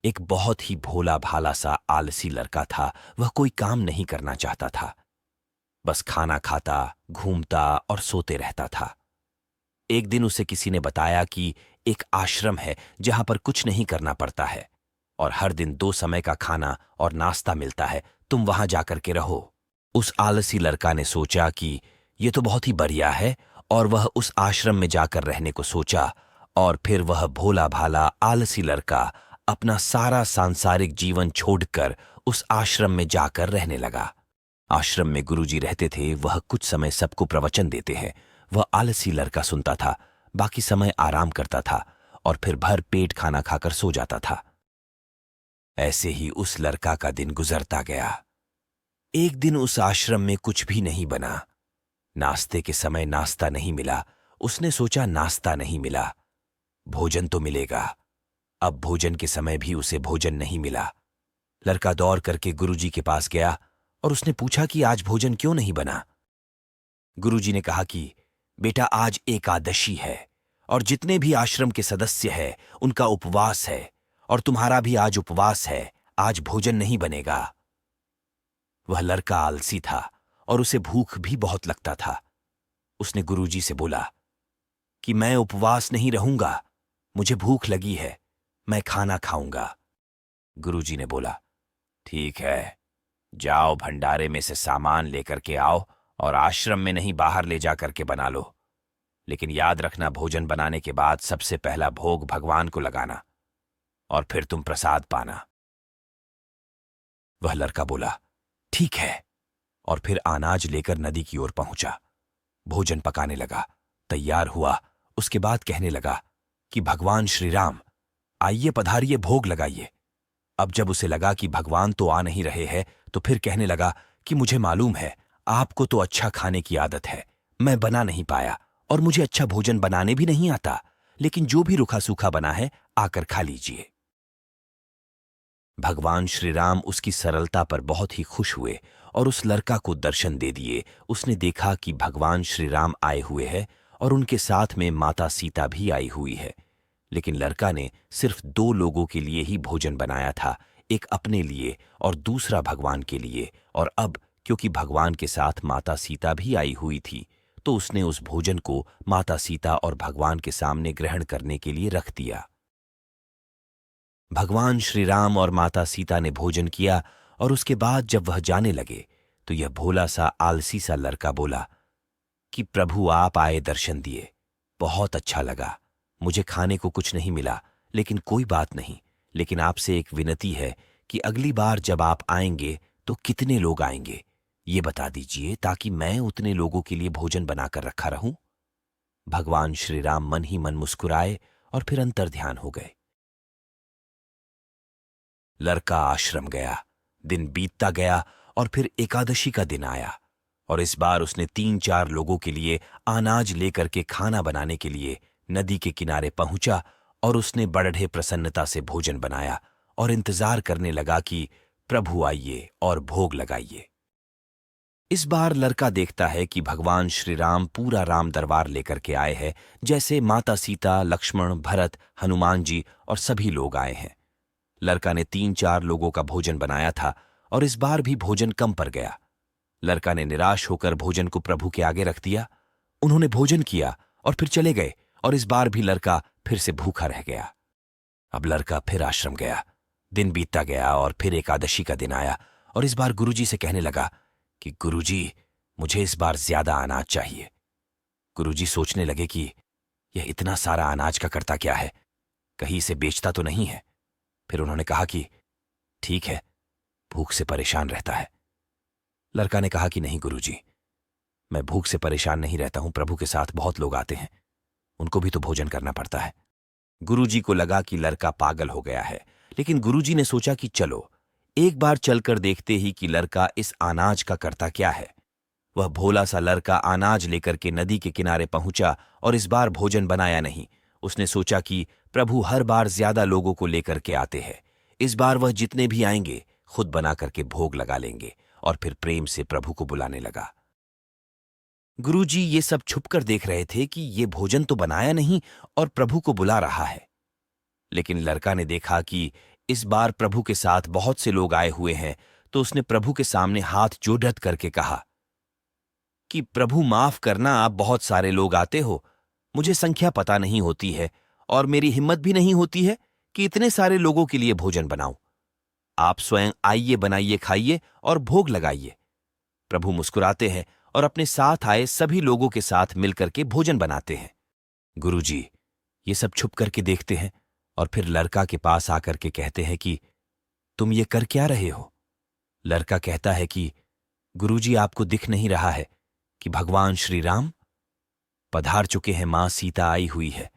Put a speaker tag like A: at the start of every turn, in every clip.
A: एक बहुत ही भोला भाला सा आलसी लड़का था। वह कोई काम नहीं करना चाहता था, बस खाना खाता, घूमता और सोते रहता था। एक दिन उसे किसी ने बताया कि एक आश्रम है जहां पर कुछ नहीं करना पड़ता है और हर दिन 2 समय का खाना और नाश्ता मिलता है। तुम वहां जाकर के रहो। उस आलसी लड़का ने सोचा कि ये तो बहुत ही बढ़िया है और वह उस आश्रम में जाकर रहने को सोचा। और फिर वह भोला भाला आलसी लड़का अपना सारा सांसारिक जीवन छोड़कर उस आश्रम में जाकर रहने लगा। आश्रम में गुरुजी रहते थे। वह कुछ समय सबको प्रवचन देते हैं। वह आलसी लड़का सुनता था, बाकी समय आराम करता था और फिर भर पेट खाना खाकर सो जाता था। ऐसे ही उस लड़का का दिन गुजरता गया। एक दिन उस आश्रम में कुछ भी नहीं बना। नाश्ते के समय नाश्ता नहीं मिला। उसने सोचा नाश्ता नहीं मिला, भोजन तो मिलेगा। अब भोजन के समय भी उसे भोजन नहीं मिला। लड़का दौड़ करके गुरुजी के पास गया और उसने पूछा कि आज भोजन क्यों नहीं बना। गुरुजी ने कहा कि बेटा, आज एकादशी है और जितने भी आश्रम के सदस्य हैं उनका उपवास है और तुम्हारा भी आज उपवास है। आज भोजन नहीं बनेगा। वह लड़का आलसी था और उसे भूख भी बहुत लगता था। उसने गुरुजी से बोला कि मैं उपवास नहीं रहूंगा, मुझे भूख लगी है, मैं खाना खाऊंगा। गुरुजी ने बोला, ठीक है, जाओ भंडारे में से सामान लेकर के आओ और आश्रम में नहीं बाहर ले जा करके बना लो। लेकिन याद रखना, भोजन बनाने के बाद सबसे पहला भोग भगवान को लगाना और फिर तुम प्रसाद पाना। वह लड़का बोला, ठीक है, और फिर अनाज लेकर नदी की ओर पहुंचा। भोजन पकाने लगा, तैयार हुआ। उसके बाद कहने लगा कि भगवान श्री राम, आइए पधारिए, भोग लगाइए। अब जब उसे लगा कि भगवान तो आ नहीं रहे हैं, तो फिर कहने लगा कि मुझे मालूम है आपको तो अच्छा खाने की आदत है, मैं बना नहीं पाया और मुझे अच्छा भोजन बनाने भी नहीं आता, लेकिन जो भी रूखा सूखा बना है आकर खा लीजिए। भगवान श्री राम उसकी सरलता पर बहुत ही खुश हुए और उस लड़का को दर्शन दे दिए। उसने देखा कि भगवान श्री राम आए हुए हैं और उनके साथ में माता सीता भी आई हुई है। लेकिन लड़का ने सिर्फ 2 लोगों के लिए ही भोजन बनाया था, एक अपने लिए और दूसरा भगवान के लिए। और अब क्योंकि भगवान के साथ माता सीता भी आई हुई थी, तो उसने उस भोजन को माता सीता और भगवान के सामने ग्रहण करने के लिए रख दिया। भगवान श्री राम और माता सीता ने भोजन किया और उसके बाद जब वह जाने लगे तो यह भोला सा आलसी सा लड़का बोला कि प्रभु, आप आए, दर्शन दिए, बहुत अच्छा लगा। मुझे खाने को कुछ नहीं मिला, लेकिन कोई बात नहीं। लेकिन आपसे एक विनती है कि अगली बार जब आप आएंगे तो कितने लोग आएंगे ये बता दीजिए, ताकि मैं उतने लोगों के लिए भोजन बनाकर रखा रहूं। भगवान श्री राम मन ही मन मुस्कुराए और फिर अंतर ध्यान हो गए। लड़का आश्रम गया। दिन बीतता गया और फिर एकादशी का दिन आया और इस बार उसने 3-4 लोगों के लिए अनाज लेकर के खाना बनाने के लिए नदी के किनारे पहुंचा और उसने बड़े प्रसन्नता से भोजन बनाया और इंतजार करने लगा कि प्रभु आइए और भोग लगाइए। इस बार लड़का देखता है कि भगवान श्री राम पूरा राम दरबार लेकर के आए हैं, जैसे माता सीता, लक्ष्मण, भरत, हनुमान जी और सभी लोग आए हैं। लड़का ने 3-4 लोगों का भोजन बनाया था और इस बार भी भोजन कम पड़ गया। लड़का ने निराश होकर भोजन को प्रभु के आगे रख दिया। उन्होंने भोजन किया और फिर चले गए और इस बार भी लड़का फिर से भूखा रह गया। अब लड़का फिर आश्रम गया। दिन बीतता गया और फिर एकादशी का दिन आया और इस बार गुरुजी से कहने लगा कि गुरुजी, मुझे इस बार ज्यादा अनाज चाहिए। गुरुजी सोचने लगे कि यह इतना सारा अनाज का करता क्या है, कहीं इसे बेचता तो नहीं है। फिर उन्होंने कहा कि ठीक है, भूख से परेशान रहता है। लड़का ने कहा कि नहीं गुरुजी, मैं भूख से परेशान नहीं रहता हूं, प्रभु के साथ बहुत लोग आते हैं, उनको भी तो भोजन करना पड़ता है। गुरुजी को लगा कि लड़का पागल हो गया है, लेकिन गुरुजी ने सोचा कि चलो एक बार चलकर देखते ही कि लड़का इस अनाज का करता क्या है। वह भोला सा लड़का अनाज लेकर के नदी के किनारे पहुंचा और इस बार भोजन बनाया नहीं। उसने सोचा कि प्रभु हर बार ज्यादा लोगों को लेकर के आते हैं, इस बार वह जितने भी आएंगे खुद बना करके भोग लगा लेंगे। और फिर प्रेम से प्रभु को बुलाने लगा। गुरुजी ये सब छुपकर देख रहे थे कि ये भोजन तो बनाया नहीं और प्रभु को बुला रहा है। लेकिन लड़का ने देखा कि इस बार प्रभु के साथ बहुत से लोग आए हुए हैं, तो उसने प्रभु के सामने हाथ जोड़त करके कहा कि प्रभु माफ करना, आप बहुत सारे लोग आते हो, मुझे संख्या पता नहीं होती है और मेरी हिम्मत भी नहीं होती है कि इतने सारे लोगों के लिए भोजन बनाऊं। आप स्वयं आइए, बनाइए, खाइए और भोग लगाइए। प्रभु मुस्कुराते हैं और अपने साथ आए सभी लोगों के साथ मिलकर के भोजन बनाते हैं। गुरुजी ये सब छुप करके देखते हैं और फिर लड़का के पास आकर के कहते हैं कि तुम ये कर क्या रहे हो? लड़का कहता है कि गुरुजी, आपको दिख नहीं रहा है कि भगवान श्री राम पधार चुके हैं, मां सीता आई हुई है,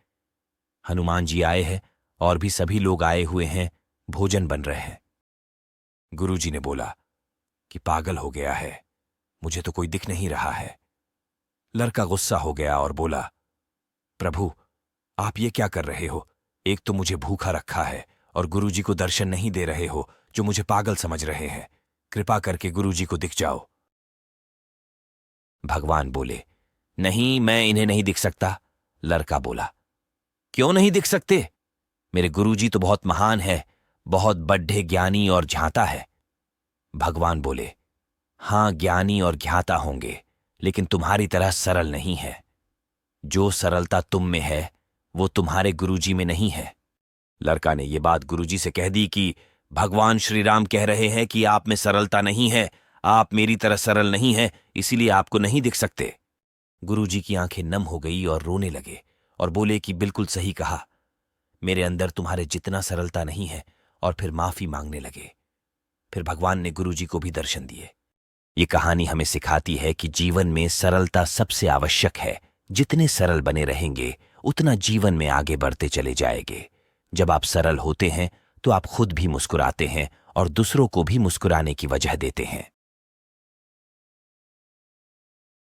A: हनुमान जी आए हैं और भी सभी लोग आए हुए हैं, भोजन बन रहे हैं। गुरुजी ने बोला कि पागल हो गया है, मुझे तो कोई दिख नहीं रहा है। लड़का गुस्सा हो गया और बोला, प्रभु आप ये क्या कर रहे हो? एक तो मुझे भूखा रखा है और गुरुजी को दर्शन नहीं दे रहे हो, जो मुझे पागल समझ रहे हैं। कृपा करके गुरुजी को दिख जाओ। भगवान बोले, नहीं, मैं इन्हें नहीं दिख सकता। लड़का बोला, क्यों नहीं दिख सकते? मेरे गुरुजी तो बहुत महान है, बहुत बड्ढे ज्ञानी और ज्ञाता है। भगवान बोले, हां, ज्ञानी और ज्ञाता होंगे, लेकिन तुम्हारी तरह सरल नहीं है। जो सरलता तुम में है वो तुम्हारे गुरुजी में नहीं है। लड़का ने यह बात गुरुजी से कह दी कि भगवान श्री राम कह रहे हैं कि आप में सरलता नहीं है, आप मेरी तरह सरल नहीं हैं, इसीलिए आपको नहीं दिख सकते। गुरुजी की आंखें नम हो गई और रोने लगे और बोले कि बिल्कुल सही कहा, मेरे अंदर तुम्हारे जितना सरलता नहीं है, और फिर माफी मांगने लगे। फिर भगवान ने गुरुजी को भी दर्शन दिए। ये कहानी हमें सिखाती है कि जीवन में सरलता सबसे आवश्यक है। जितने सरल बने रहेंगे उतना जीवन में आगे बढ़ते चले जाएंगे। जब आप सरल होते हैं तो आप खुद भी मुस्कुराते हैं और दूसरों को भी मुस्कुराने की वजह देते हैं।